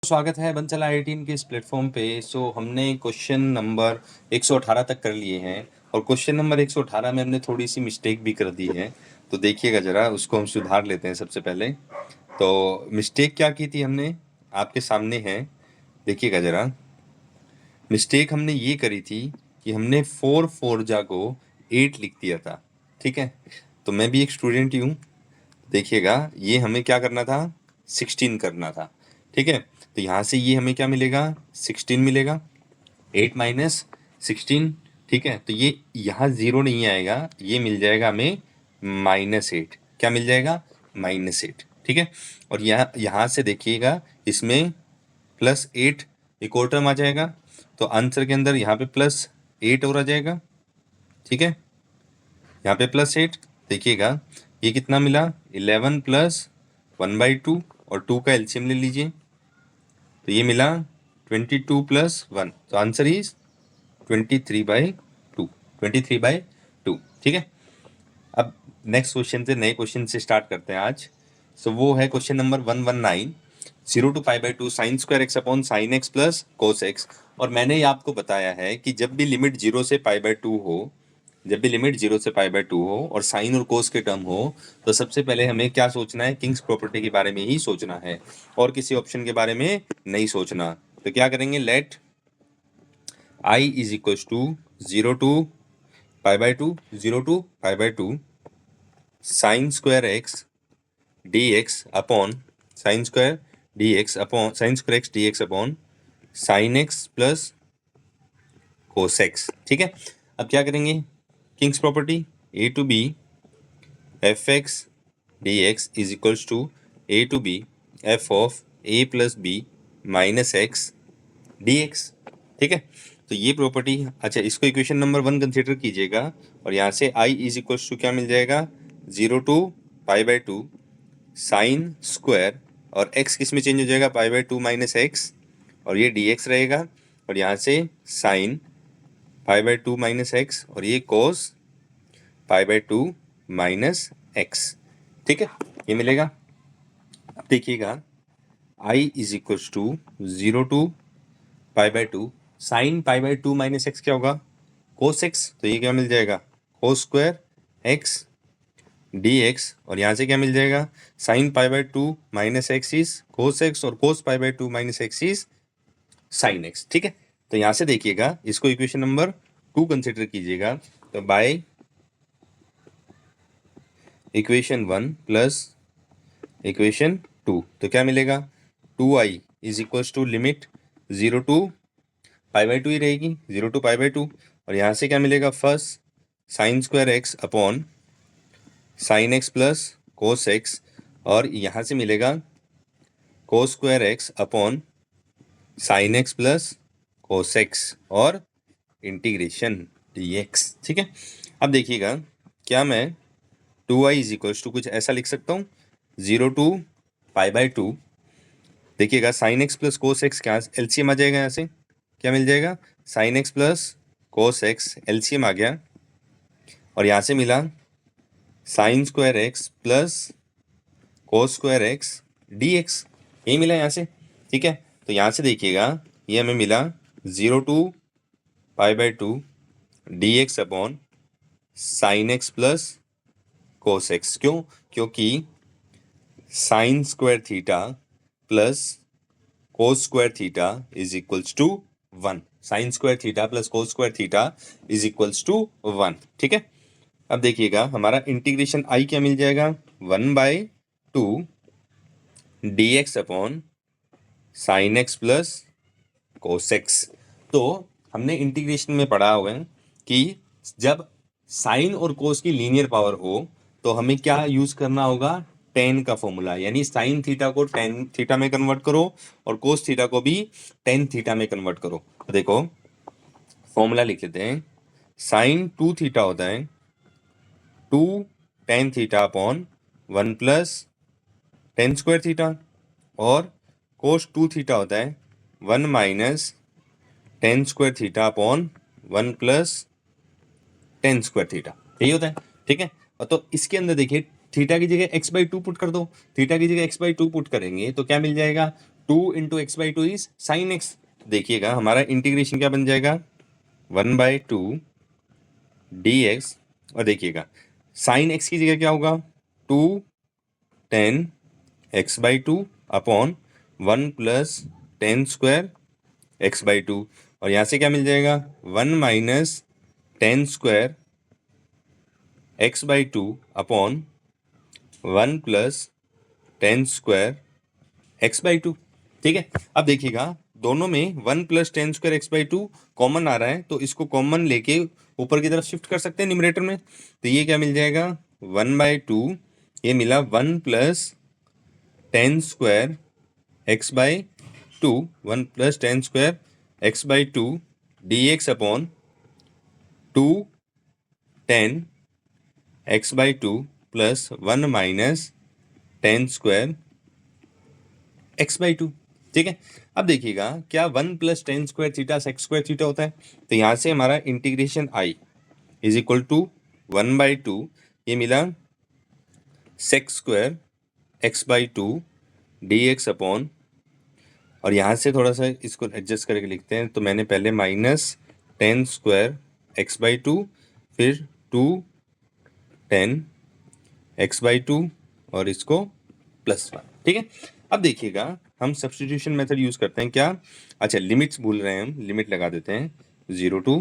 स्वागत है बंसल आईआईटीएन के इस प्लेटफॉर्म पे। हमने क्वेश्चन नंबर 118 तक कर लिए हैं और क्वेश्चन नंबर 118 में हमने थोड़ी सी मिस्टेक भी कर दी है। तो देखिएगा ज़रा, उसको हम सुधार लेते हैं। सबसे पहले तो मिस्टेक क्या की थी हमने, आपके सामने है, देखिएगा ज़रा। मिस्टेक हमने ये करी थी कि हमने 4 फोरजा को 8 लिख दिया था। ठीक है, तो मैं भी एक स्टूडेंट ही हूँ। देखिएगा, ये हमें क्या करना था, 16 करना था। ठीक है, तो यहाँ से ये हमें क्या मिलेगा, 16 मिलेगा, 8 माइनस 16। ठीक है, तो ये यहाँ 0 नहीं आएगा, ये मिल जाएगा हमें -8। क्या मिल जाएगा, -8। ठीक है, और यहाँ से देखिएगा, इसमें +8 एक और टर्म आ जाएगा, तो आंसर के अंदर यहाँ पे +8 और आ जाएगा। ठीक है, यहाँ पे +8 देखिएगा, ये कितना मिला, 11 + 1/2 और 2 का एलसीएम ले लीजिए, तो ये मिला 22 + 1, तो आंसर इज 23/2। 23/2। ठीक है, अब नेक्स्ट क्वेश्चन से, नए क्वेश्चन से स्टार्ट करते हैं आज। वो है question number 119, 0 to π/2 sin² x upon sin x plus cos x। और मैंने ये आपको बताया है कि जब भी लिमिट 0 से π/2 हो, जब भी लिमिट 0 से π/2 हो और साइन और कोस के टर्म हो, तो सबसे पहले हमें क्या सोचना है, किंग्स प्रॉपर्टी के बारे में ही सोचना है और किसी ऑप्शन के बारे में नहीं सोचना। तो क्या करेंगे, let I is equal to 0 to π/2, 0 to π/2 sin² x dx upon sin² dx upon sin² x dx upon sin x plus cos x। ठीक है, अब क्या करेंगे, king's property a to b fx dx is equals to a to b f of a plus b minus x dx। ठीक है, तो ये property, अच्छा इसको इक्वेशन नंबर 1 कंसीडर कीजिएगा और यहाँ से i इज इक्वल्स टू क्या मिल जाएगा, 0 to π/2 sin² और x किस में चेंज हो जाएगा, π/2 माइनस x, और ये dx रहेगा, और यहाँ से sin π/2 माइनस x और ये cos π/2 माइनस x। ठीक है, ये मिलेगा। अब देखिएगा, i is equals to 0 to π/2 sine π/2 minus x क्या होगा, cos x, तो ये क्या मिल जाएगा, cos² x dx, और यहाँ से क्या मिल जाएगा, sine π/2 minus x is cos x और cos π/2 minus x is sin x। ठीक है, तो यहाँ से देखिएगा, इसको इक्वेशन नंबर 2 कंसिडर कीजिएगा, तो बाय इक्वेशन 1 प्लस इक्वेशन 2, तो क्या मिलेगा, 2i is equals to limit 0 to π/2 ही रहेगी, 0 to π/2, और यहाँ से क्या मिलेगा, first sin² x upon sin x plus cos x, और यहाँ से मिलेगा cos² x upon sin x plus cos x और इंटीग्रेशन dx। ठीक है, अब देखिएगा, क्या मैं 2i इज इक्वल्स टू कुछ ऐसा लिख सकता हूँ, 0 to π/2, देखिएगा sin x plus cos x क्या एलसीएम आ जाएगा, यहाँ से क्या मिल जाएगा, sin x plus cos x LCM आ गया, और यहाँ से मिला sin² x plus cos² x dx, यही मिला यहाँ से। ठीक है, तो यहाँ से देखिएगा, ये हमें मिला 0 to π/2 dx upon sin x plus cos x। क्यों, क्योंकि sin² theta plus cos² theta is equals to 1, sin² theta plus cos² theta is equals to 1। ठीक है, अब देखिएगा, हमारा इंटीग्रेशन i क्या मिल जाएगा, 1/2 dx upon sin x plus cos x। तो हमने इंटीग्रेशन में पढ़ा हुआ है कि जब साइन और कोस की लीनियर पावर हो तो हमें क्या यूज करना होगा, टेन का फॉर्मूला, यानी साइन थीटा को टेन थीटा में कन्वर्ट करो और कोस थीटा को भी टेन थीटा में कन्वर्ट करो। तो देखो फॉर्मूला लिख लेते हैं, साइन 2 थीटा होता है 2 tan theta upon 1 plus tan theta, और कोस 2 थीटा होता है 1 minus tan theta upon 1 plus tan theta, यही होता है। ठीक है, और तो इसके अंदर देखिए, थीटा की जगह x/2 पुट कर दो, थीटा की जगह x/2 पुट करेंगे तो क्या मिल जाएगा, 2 into x by two is sine x. देखिएगा हमारा इंटीग्रेशन क्या बन जाएगा, 1/2 dx, और देखिएगा साइन एक्स की जगह क्या होगा, 2 tan x by two upon 1 plus tan square x by two, और यहाँ से क्या मिल जाएगा, 1 minus tan square x by two upon 1 plus tan square x by two. ठीक है, अब देखिएगा दोनों में 1 plus tan square x by two common आ रहा है, तो इसको कॉमन लेके ऊपर की तरफ शिफ्ट कर सकते हैं न्यूमरेटर में। तो ये क्या मिल जाएगा, 1/2, ये मिला 1 plus tan square x by two, 1 plus tan square x by two d x upon 2 tan x by two plus 1 minus tan square x by two. ठीक है, अब देखिएगा क्या 1 plus tan square theta sec square theta होता है, तो यहाँ से हमारा integration I is equal to 1/2, ये मिला sec square x by two d x upon, और यहाँ से थोड़ा सा इसको एडजस्ट करके लिखते हैं, तो मैंने पहले minus tan square x by to, फिर 2 टेन एक्स बाई टू, और इसको प्लस 1। ठीक है, अब देखिएगा हम सब्स्टिट्यूशन मेथड यूज करते हैं क्या, अच्छा लिमिट्स भूल रहे हैं हम, लिमिट लगा देते हैं 0 to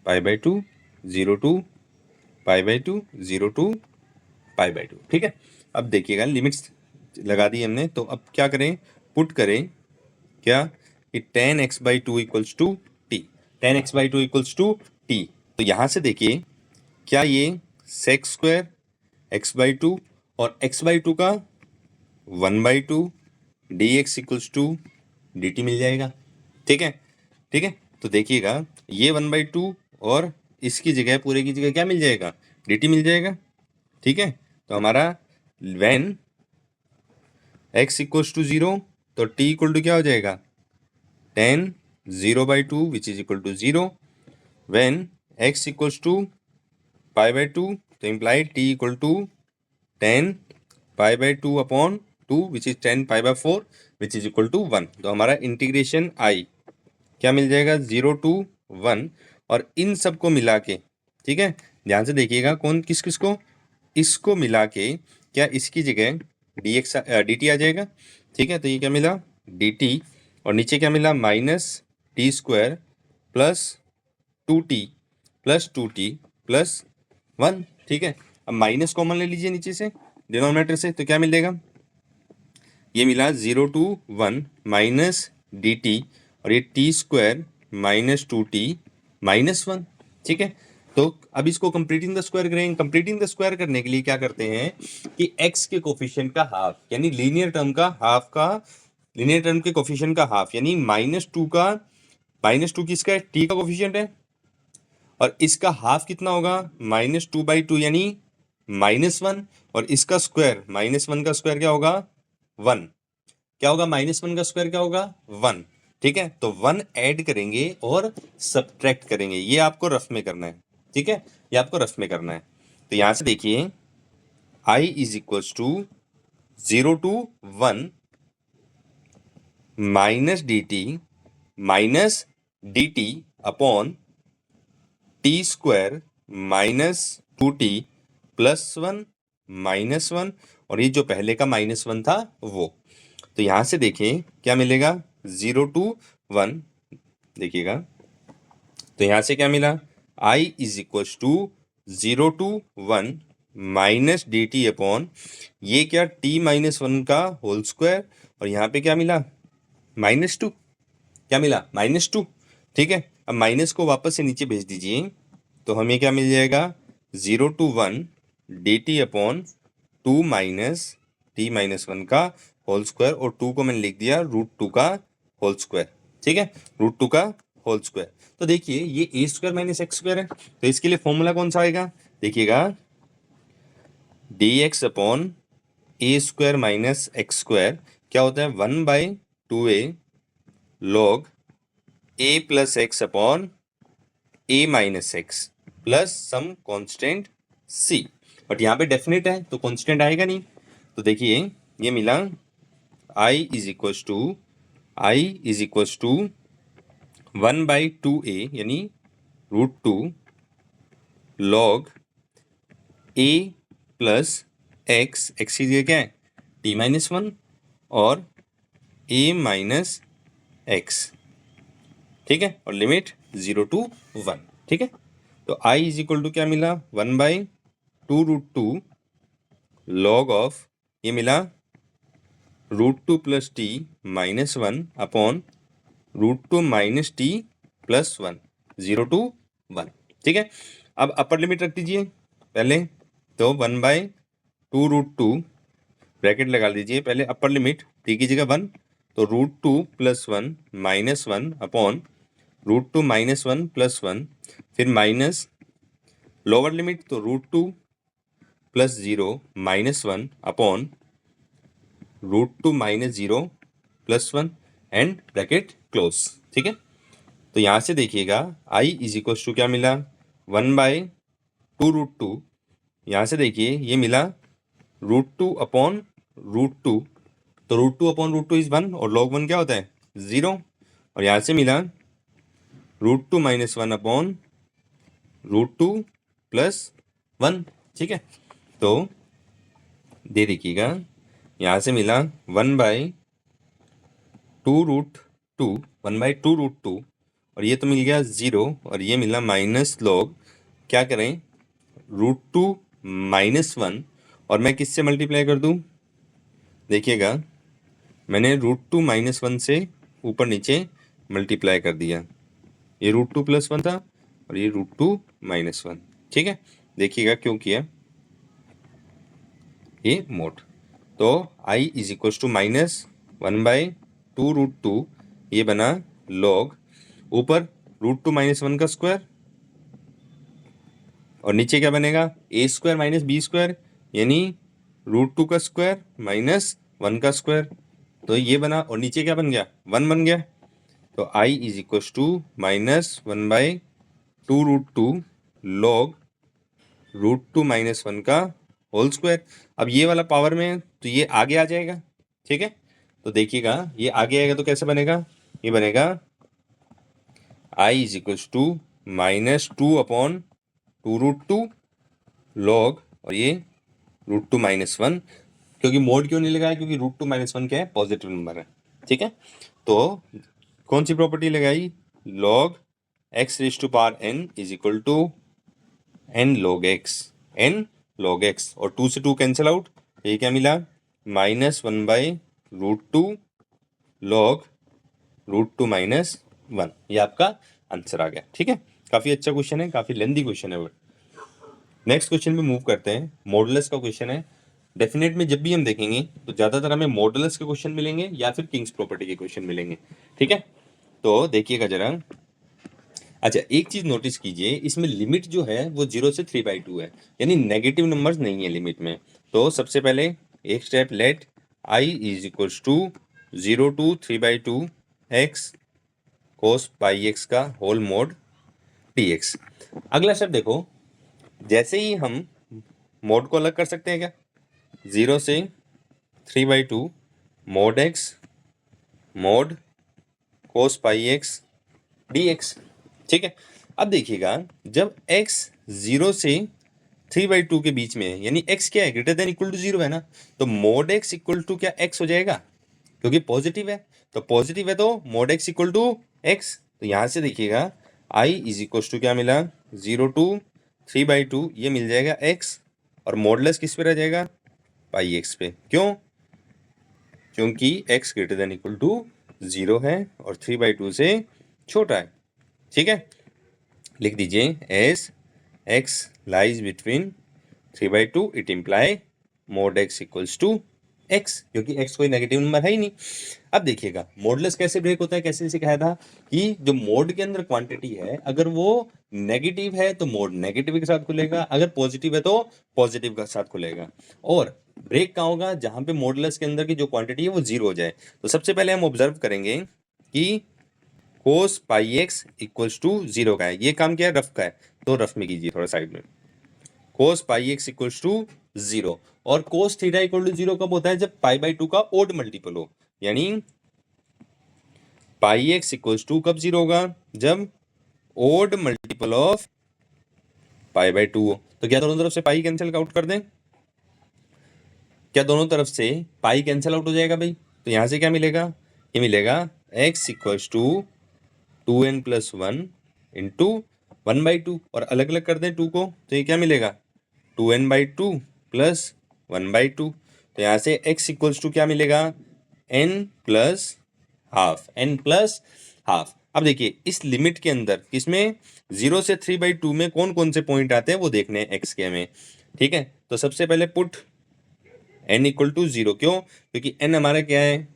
pi by two, 0 to pi by two, 0 to pi by two. ठीक है, अब देखिएगा लिमिट्स लगा दी हमने, तो अब क्या करें, पुट करें क्या कि tan x by two equals to t, tan x by two equals to t. तो यहाँ से देखिए क्या ये sec square x by two और एक्स बाई टू का 1/2 d x equals to d t मिल जाएगा। ठीक है, ठीक है, तो देखिएगा ये 1/2 और इसकी जगह पूरे की जगह क्या मिल जाएगा, डी टी मिल जाएगा। ठीक है, तो हमारा व्हेन एक्स इक्वल्स टू 0 तो टी इक्वल टू क्या हो जाएगा, tan 0/2 which is equal to 0। When x equals to pi by two तो imply t equal to tan pi by two upon two which is tan pi by four which is equal to 1। तो हमारा integration आई क्या मिल जाएगा, 0 to 1, और इन सब को मिला के, ठीक है ध्यान से देखिएगा कौन किस किस को, इसको मिला के क्या इसकी जगह डी एक्स डी टी आ जाएगा। ठीक है, तो ये क्या मिला डी टी, और नीचे क्या मिला minus T square plus two T plus 1। ठीक है, अब माइनस कॉमन ले लीजिए नीचे से डिनोमिनेटर से, तो क्या मिलेगा, ये मिला 0 टू 1 माइनस डी टी, और ये T square minus 2t minus 1। ठीक है, तो अब इसको कंप्लीटिंग द स्क्वायर करेंगे। कंप्लीटिंग द स्क्वायर करने के लिए क्या करते हैं कि x के कोफिशिएंट का हाफ, यानी लीनियर टर्म का हाफ का, लीनियर टर्म के कोफिशिएंट का हाफ, यानी -2 का, -2 किसका है, t का कोफिशिएंट है, और इसका हाफ कितना होगा, -2/2 यानी -1, और इसका स्क्वायर -1 का स्क्वायर क्या होगा 1, क्या होगा -1 का स्क्वायर क्या होगा 1। ठीक है, तो 1 ऐड करेंगे और सब्ट्रैक्ट करेंगे, ये आपको रफ में करना है। ठीक है, ये आपको रफ में करना है। तो यहां से देखिए i is equals to 0 to 1 minus d t upon t square minus 2t plus 1 minus 1, और ये जो पहले का -1 था वो। तो यहां से देखें क्या मिलेगा, 0 टू 1, देखिएगा तो यहां से क्या मिला, i is equals to 0 to 1 minus d t upon, ये क्या t-1 का होल स्क्वायर, और यहाँ पे क्या मिला -2, क्या मिला -2। ठीक है, अब माइनस को वापस से नीचे भेज दीजिए, तो हमें क्या मिल जाएगा 0 to 1 d t upon 2 minus t-1 का होल स्क्वायर, और 2 को मैंने लिख दिया √2 का होल स्क्वायर। ठीक है, √2 का होल स्क्वायर। तो देखिए ये a square minus x square है, तो इसके लिए फॉर्मूला कौन सा आएगा, देखिएगा d x upon a square minus x square क्या होता है, 1/2a log a plus x upon a minus x plus some constant c। But यहाँ पे डेफिनेट है तो कॉन्स्टेंट आएगा नहीं, तो देखिए ये मिला I is equals to 1/2a यानी √2 log a प्लस एक्स की जगह क्या है t-1 और a माइनस एक्स, ठीक है, और लिमिट 0 to 1, ठीक है। तो i इज इक्वल टू क्या मिला 1/2 log ऑफ ये मिला √2 plus t-1 upon √2 minus t plus 1, 0 to 1, ठीक है। अब अपर लिमिट रख दीजिए पहले, तो 1/2 ब्रैकेट लगा दीजिए पहले, अपर लिमिट t की जगह 1, तो √2 plus 1 minus 1 upon √2 minus 1 plus 1, फिर माइनस लोअर लिमिट तो √2 plus 0 minus 1 upon √2 minus 0 plus 1 and bracket close, ठीक है। तो यहाँ से देखिएगा i इज इक्वल टू क्या मिला 1/2 यहाँ से देखिए ये मिला √2 अपॉन √2, तो √2 अपॉन √2 इज 1 और log 1 क्या होता है 0, और यहाँ से मिला √2 माइनस 1 अपॉन √2 प्लस 1, ठीक है। तो दे देखिएगा यहाँ से मिला 1/2 और ये तो मिल गया 0 और ये मिला माइनस लॉग क्या करें √2 माइनस 1 और मैं किससे मल्टीप्लाई कर दूं, देखिएगा मैंने √2 माइनस 1 से ऊपर नीचे मल्टीप्लाई कर दिया, ये √2 प्लस 1 था और ये √2 माइनस 1, ठीक है। देखिएगा क्यों किया ये मोड, तो i is equal to minus 1/2 ये बना लॉग ऊपर √2 माइनस 1 का स्क्वायर और नीचे क्या बनेगा a² माइनस b² यानी √2 का स्क्वायर माइनस 1 का स्क्वायर, तो ये बना और नीचे क्या बन गया 1 बन गया, तो i is equal to minus 1/2 log √2 minus 1 का होल स्क्वायर। अब ये वाला पावर में तो ये आगे आ जाएगा, ठीक है। तो देखिएगा ये आगे आएगा तो कैसे बनेगा, ये बनेगा i is equal to minus 2 upon 2√2 log और ये √2 माइनस 1, क्योंकि मोड क्यों नहीं लगाया, क्योंकि √2 माइनस 1 क्या है पॉजिटिव नंबर है, ठीक है। तो कौन सी प्रॉपर्टी लगाई log x raise to power n is equal to n log x और 2 से 2 कैंसिल आउट, ये क्या मिला -1/√2 log √2 माइनस 1, ये आपका आंसर आ गया, ठीक है। काफी अच्छा क्वेश्चन है, काफी लेंथी क्वेश्चन है। नेक्स्ट क्वेश्चन पे मूव करते हैं, मॉडुलस का क्वेश्चन है। डेफिनेट में जब भी हम देखेंगे तो ज्यादातर हमें मॉडुलस के क्वेश्चन मिलेंगे या फिर किंग्स प्रॉपर्टी के क्वेश्चन मिलेंगे, ठीक है। तो देखिएगा जरा, अच्छा एक चीज नोटिस कीजिए, इसमें लिमिट जो है वो 0 से 3/2 है, यानी नेगेटिव नंबर्स नहीं है लिमिट में। तो सबसे पहले एक step let i is equal to 0 to 3/2 x cos pi x का होल मोड dx। अगला स्टेप देखो, जैसे ही हम मोड को अलग कर सकते हैं क्या, 0 से 3/2 mode x mode cos pi x dx, ठीक है। अब देखिएगा जब x 0 से 3/2 के बीच में है, यानी x क्या है ग्रेटर देन इक्वल टू 0 है ना, तो मोड x इक्वल टू क्या x हो जाएगा, क्योंकि पॉजिटिव है, तो पॉजिटिव है तो mod x equal to x। तो यहां से देखिएगा i इज इक्वल टू क्या मिला 0 to 3/2 ये मिल जाएगा x और मॉडलेस किस पे रह जाएगा पाई x पे, क्यों, क्योंकि x greater than equal to 0 है और 3/2 से छोटा है, ठीक है। लिख दीजिए as x lies between 3/2 it imply mod x equals to x, क्योंकि x कोई नेगेटिव नंबर है ही नहीं। अब देखिएगा मॉडुलस कैसे ब्रेक होता है, कैसे सिखाया था कि जो मोड के अंदर क्वांटिटी है अगर वो नेगेटिव है तो मोड नेगेटिव के साथ खुलेगा, अगर पॉजिटिव है तो पॉजिटिव के साथ खुलेगा, और ब्रेक कहाँ होगा जहां पे मॉडुलस के अंदर की जो क्वांटिटी है वो 0 हो जाए। तो सबसे पहले हम ऑब्जर्व करेंगे कि cos pi x equals to 0 का है, ये काम क्या है रफ का है, तो रफ में कीजिए थोड़ा साइड में, cos pi x equals to 0, और कोस थीटा इक्वल टू 0 कब होता है? जब पाई बाई 2 का ओड मल्टीपल हो, यानी पाई एक्स इक्वल्स टू कब 0 होगा? जब odd multiple of pi by 2 हो। तो क्या दोनों तरफ से पाई कैंसिल आउट कर दें? क्या दोनों तरफ से पाई कैंसिल आउट हो जाएगा भाई? तो यहां से क्या मिलेगा? ये मिलेगा x equals to 2n plus 1 into 1/2, और अलग अलग कर दें 2 को, तो ये क्या मिलेगा? 2n/2 plus 1/2। तो यहाँ से x इक्वल्स टू क्या मिलेगा? n plus half, n plus half. अब देखिए इस लिमिट के अंदर किसमें 0 से 3/2 में कौन कौन से पॉइंट आते हैं वो देखने हैं x के हमें, ठीक है। तो सबसे पहले पुट n इक्वल टू 0, क्यों? क्योंकि n हमारा क्या है?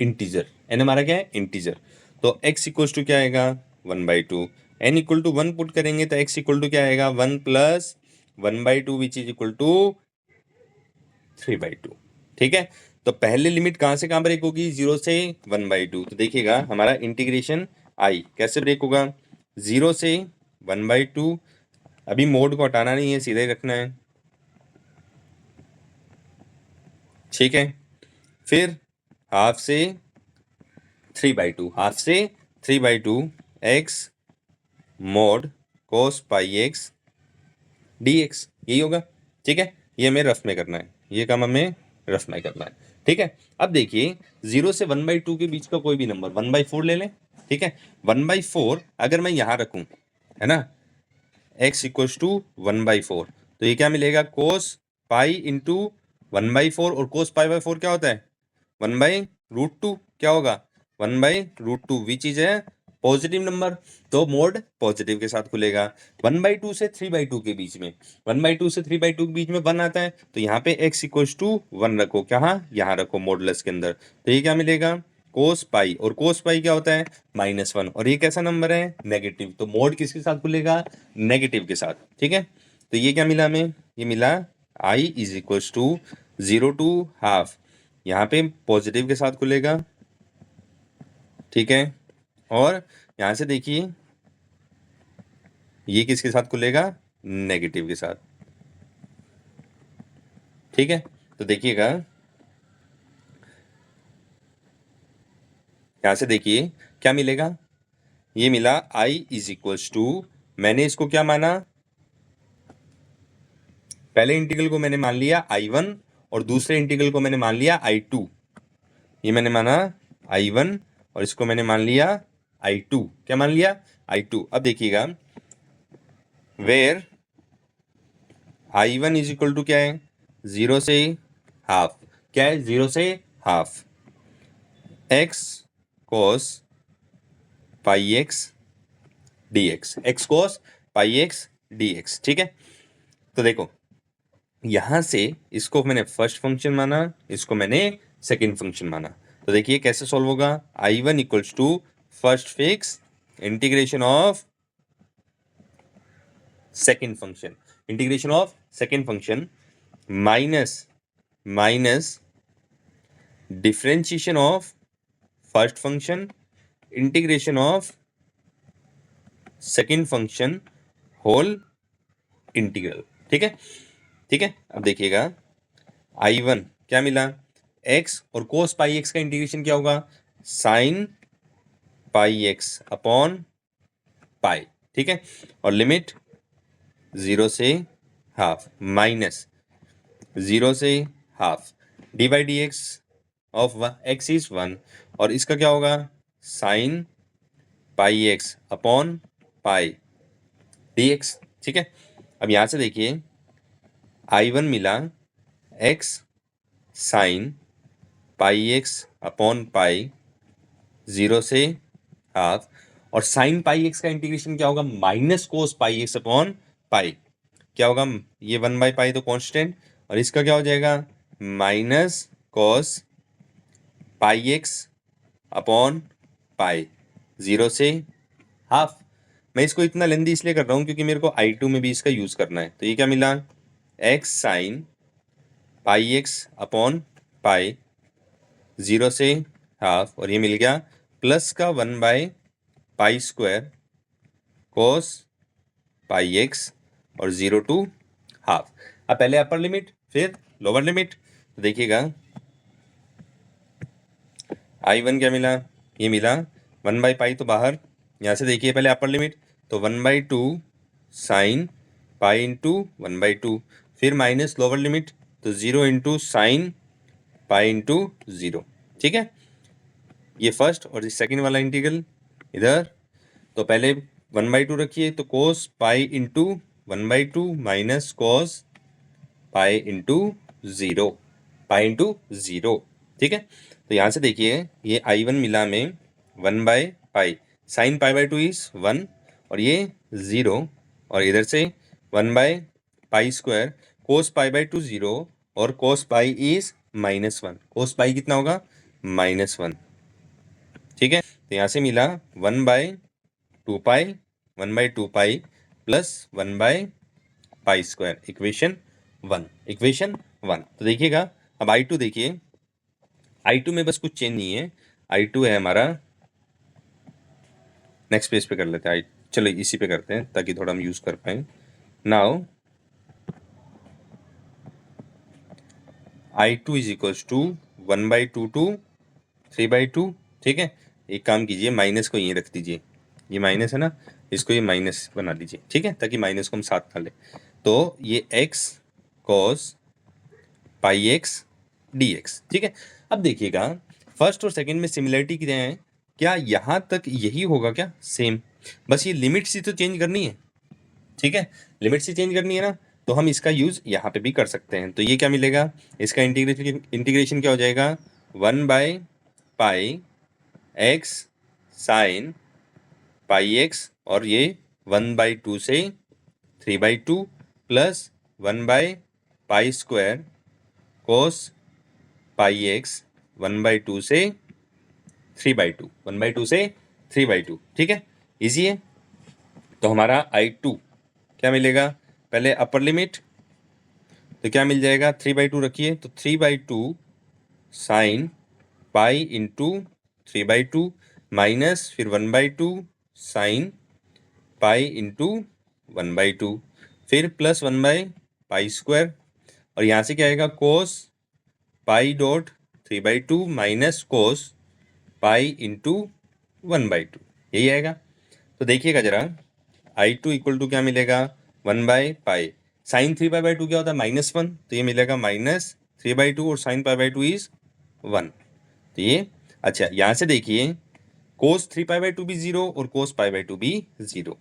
इंटीजर। n हमारा क्या है? इंटीजर। तो x इक्वल टू क्या आएगा? 1/2। n इक्वल टू 1 पुट करेंगे तो x इक्वल टू क्या आएगा? 1 plus 1/2 which is equal to 3/2, ठीक है। तो पहले लिमिट कहाँ से कहाँ ब्रेक होगी? 0 से 1/2। तो देखिएगा हमारा इंटीग्रेशन आई कैसे ब्रेक होगा? 0 से 1/2। अभी मोड को हटाना नहीं है, सीधे रखना है, ठीक है। फिर हाफ से 3/2, हाफ से 3/2 x मोड कोस पाई एक्स dx, यही होगा, ठीक है। ये हमें रफ में करना है, ये काम हमें रफ में करना है, ठीक है। अब देखिए 0 से 1/2 के बीच का कोई भी नंबर 1/4 ले लें, ठीक है। 1/4 अगर मैं यहाँ रखूँ, है ना, x इक्वल्स टू 1/4, तो ये क्या मिलेगा? कोस पाई इंटू 1/4, और कोस पाई बाई 4 क्या होता है? 1/√2। क्या होगा? 1/√2, विच इज है पॉजिटिव नंबर, तो मोड पॉजिटिव के साथ खुलेगा। 1/2 से 3/2 के बीच में, 1/2 से 3/2 के बीच में 1 आता है, तो यहाँ पे x इक्वल्स टू 1 रखो, कहाँ? यहाँ रखो मॉडुलस के अंदर। तो ये क्या मिलेगा? कोस पाई, और कोस पाई क्या होता है? -1, और ये कैसा नंबर है? नेगेटिव। तो मोड किसके साथ खुलेगा? नेगेटिव के साथ, ठीक है। तो ये क्या मिला हमें? ये मिला i is equals to 0 to half, यहाँ पे पॉजिटिव के साथ खुलेगा, ठीक है। और यहाँ से देखिए ये किसके साथ खुलेगा? नेगेटिव के साथ, ठीक है। तो देखिएगा यहाँ से देखिए क्या मिलेगा? ये मिला i इज इक्वल्स टू, मैंने इसको क्या माना? पहले इंटीग्रल को मैंने मान लिया I1, और दूसरे इंटीग्रल को मैंने मान लिया I2। ये मैंने माना I1, और इसको मैंने मान लिया I2। क्या मान लिया? I2। अब देखिएगा where I1 is equal to क्या है? 0 से हाफ। क्या है? 0 से हाफ x cos पाई एक्स dx, x cos पाई एक्स dx, ठीक है। तो देखो यहां से इसको मैंने फर्स्ट फंक्शन माना, इसको मैंने सेकंड फंक्शन माना। तो देखिए कैसे सॉल्व होगा? I1 equals to first fix integration of second function, integration of second function minus differentiation of first function integration of second function whole integral, ठीक है, ठीक है। अब देखिएगा I1 क्या मिला? x, और कोस पाई एक्स का इंटीग्रेशन क्या होगा? Sine pi x upon pi, ठीक है। और लिमिट 0 से हाफ माइनस 0 से half D by D x of x is 1, और इसका क्या होगा? Sine pi x upon pi D x, ठीक है। अब यहाँ से देखिए I1 मिला x sine pi x upon pi 0 से हाफ, और साइन पाई एक्स का इंटीग्रेशन क्या होगा? माइनस कोस पाई एक्स अपॉन पाई, क्या होगा? ये 1/पाई तो कांस्टेंट, और इसका क्या हो जाएगा? माइनस कोस पाई एक्स अपॉन पाई 0 से हाफ। मैं इसको इतना लेंदी इसलिए कर रहा हूँ क्योंकि मेरे को I2 में भी इसका यूज करना है। तो ये क्या मिला? x sine pi x upon pi 0 से हाफ, और ये मिल गया प्लस का 1/पाई स्क्वायर कोस पाई एक्स और 0 टू हाफ। अब पहले अपर लिमिट फिर लोअर लिमिट, तो देखिएगा I1 क्या मिला, ये मिला 1/पाई, तो बाहर यहाँ से देखिए पहले अपर लिमिट, तो 1/2 साइन पाई इंटू 1/2, फिर माइनस लोअर लिमिट, तो 0 इंटू साइन पाई इंटू 0। ठीक है, ये फर्स्ट और ये सेकेंड वाला इंटीग्रल इधर, तो पहले 1/2 रखिए, तो cos pi into 1/2 minus cos pi into 0, pi into 0। ठीक है, तो यहाँ से देखिए ये I1 मिला में 1/पाई, साइन पाई बाई 2 इज 1, और ये 0, और इधर से 1/पाई स्क्वायर, कोस पाई बाई 2 0, और कोस पाई इज -1, कोस पाई कितना होगा -1। ठीक है, तो यहाँ से मिला 1/2 पाई, 1/2 पाई प्लस 1/पाई स्क्वायर, इक्वेशन 1। तो देखिएगा अब I2 देखिए, I2 में बस कुछ चेंज नहीं है, I2 है हमारा, नेक्स्ट पेज पे कर लेते हैं, चलो इसी पे करते हैं ताकि थोड़ा हम यूज कर पाए। Now I2 is equals to 1/2 to 3/2। ठीक है, एक काम कीजिए, माइनस को यहीं रख दीजिए, ये माइनस है ना, इसको ये माइनस बना दीजिए। ठीक है, ताकि माइनस को हम साथ खा लें, तो ये x cos पाई एक्स dx। ठीक है, अब देखिएगा फर्स्ट और सेकंड में सिमिलरिटी क्या है, क्या यहाँ तक यही होगा क्या, सेम, बस ये लिमिट सी तो चेंज करनी है। ठीक है, लिमिट सी चेंज करनी है ना, तो हम इसका यूज यहाँ पे भी कर सकते हैं। तो ये क्या मिलेगा, इसका इंटीग्रेशन क्या हो जाएगा, 1/पाई एक्स साइन पाई एक्स, और ये 1/2 से 3/2 प्लस 1/पाई स्क्वायर कोस पाई एक्स 1/2 से 3/2, 1/2 से 3/2। ठीक है, इजी है। तो हमारा I2 क्या मिलेगा, पहले अपर लिमिट, तो क्या मिल जाएगा, 3/2 रखिए, तो 3/2 साइन पाई इंटू 3/2 माइनस फिर 1/2 साइन पाई इंटू 1/2, फिर प्लस 1/पाई स्क्वायर, और यहाँ से क्या आएगा, cos pi dot 3/2 minus cos pi into 1/2, यही आएगा। तो देखिएगा जरा, I2 इक्वल टू क्या मिलेगा, 1/पाई, साइन 3/2 क्या होता है -1, तो ये मिलेगा -3/2, और साइन पाई/2 इज 1। तो ये अच्छा, यहाँ से देखिए कोस 3/2 भी 0 और कोस पाई/2 भी 0,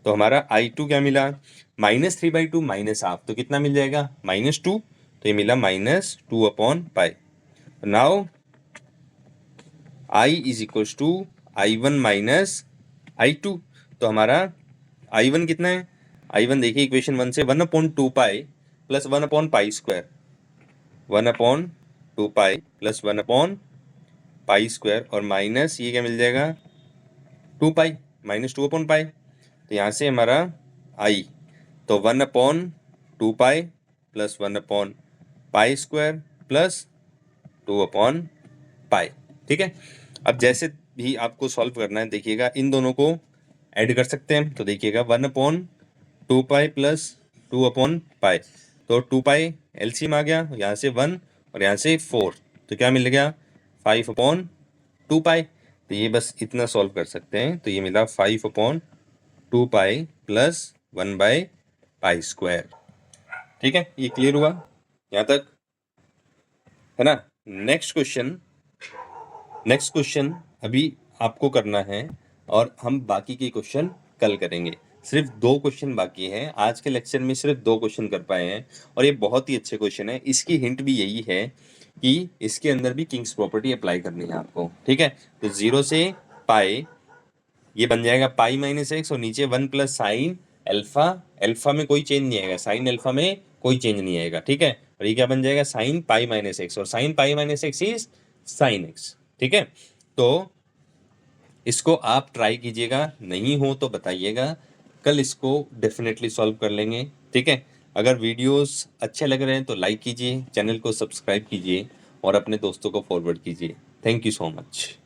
तो हमारा I2 क्या मिला, -3/2 माइनस हाफ, तो कितना मिल जाएगा, -2, तो ये मिला -2/पाई। Now I is equals to I1 minus I2, तो हमारा I1 कितना है, I1 देखिए इक्वेशन 1 से 1/2 पाई प्लस 1/पाई स्क्वायर, 1/2 पाई प्लस 1/पाई स्क्वायर, और माइनस ये क्या मिल जाएगा 2 पाई, -2/पाई, तो यहाँ से हमारा I, तो 1/2 पाई प्लस 1/पाई स्क्वायर प्लस 2/पाई। ठीक है, अब जैसे भी आपको सॉल्व करना है, देखिएगा इन दोनों को ऐड कर सकते हैं, तो देखिएगा 1/2 पाई प्लस 2/पाई, तो 2 पाई एलसीएम आ गया, यहाँ से 1 और यहाँ से 4, तो क्या मिल गया 5/2 पाई। तो ये बस इतना सॉल्व कर सकते हैं, तो ये मिला 5/2 पाई प्लस 1/पाई स्क्वायर। ठीक है, ये क्लियर हुआ यहाँ तक, है ना। नेक्स्ट क्वेश्चन अभी आपको करना है, और हम बाकी के क्वेश्चन कल करेंगे। सिर्फ 2 क्वेश्चन बाकी हैं, आज के लेक्चर में सिर्फ 2 क्वेश्चन कर पाए हैं, और ये बहुत ही अच्छे क्वेश्चन है। इसकी हिंट भी यही है कि इसके अंदर भी किंग्स प्रॉपर्टी अप्लाई करनी है आपको। ठीक है, तो 0 से पाई ये बन जाएगा पाई माइनस एक्स, और नीचे 1 प्लस साइन एल्फा, एल्फा में कोई चेंज नहीं आएगा, साइन एल्फा में कोई चेंज नहीं आएगा। ठीक है, और ये क्या बन जाएगा, साइन पाई माइनस एक्स, और sine pi minus x is sine x. ठीक है, तो इसको आप ट्राई कीजिएगा, नहीं हो तो बताइएगा, कल इसको डेफिनेटली सॉल्व कर लेंगे। ठीक है, अगर वीडियोस अच्छे लग रहे हैं तो लाइक कीजिए, चैनल को सब्सक्राइब कीजिए, और अपने दोस्तों को फॉरवर्ड कीजिए। Thank you so much.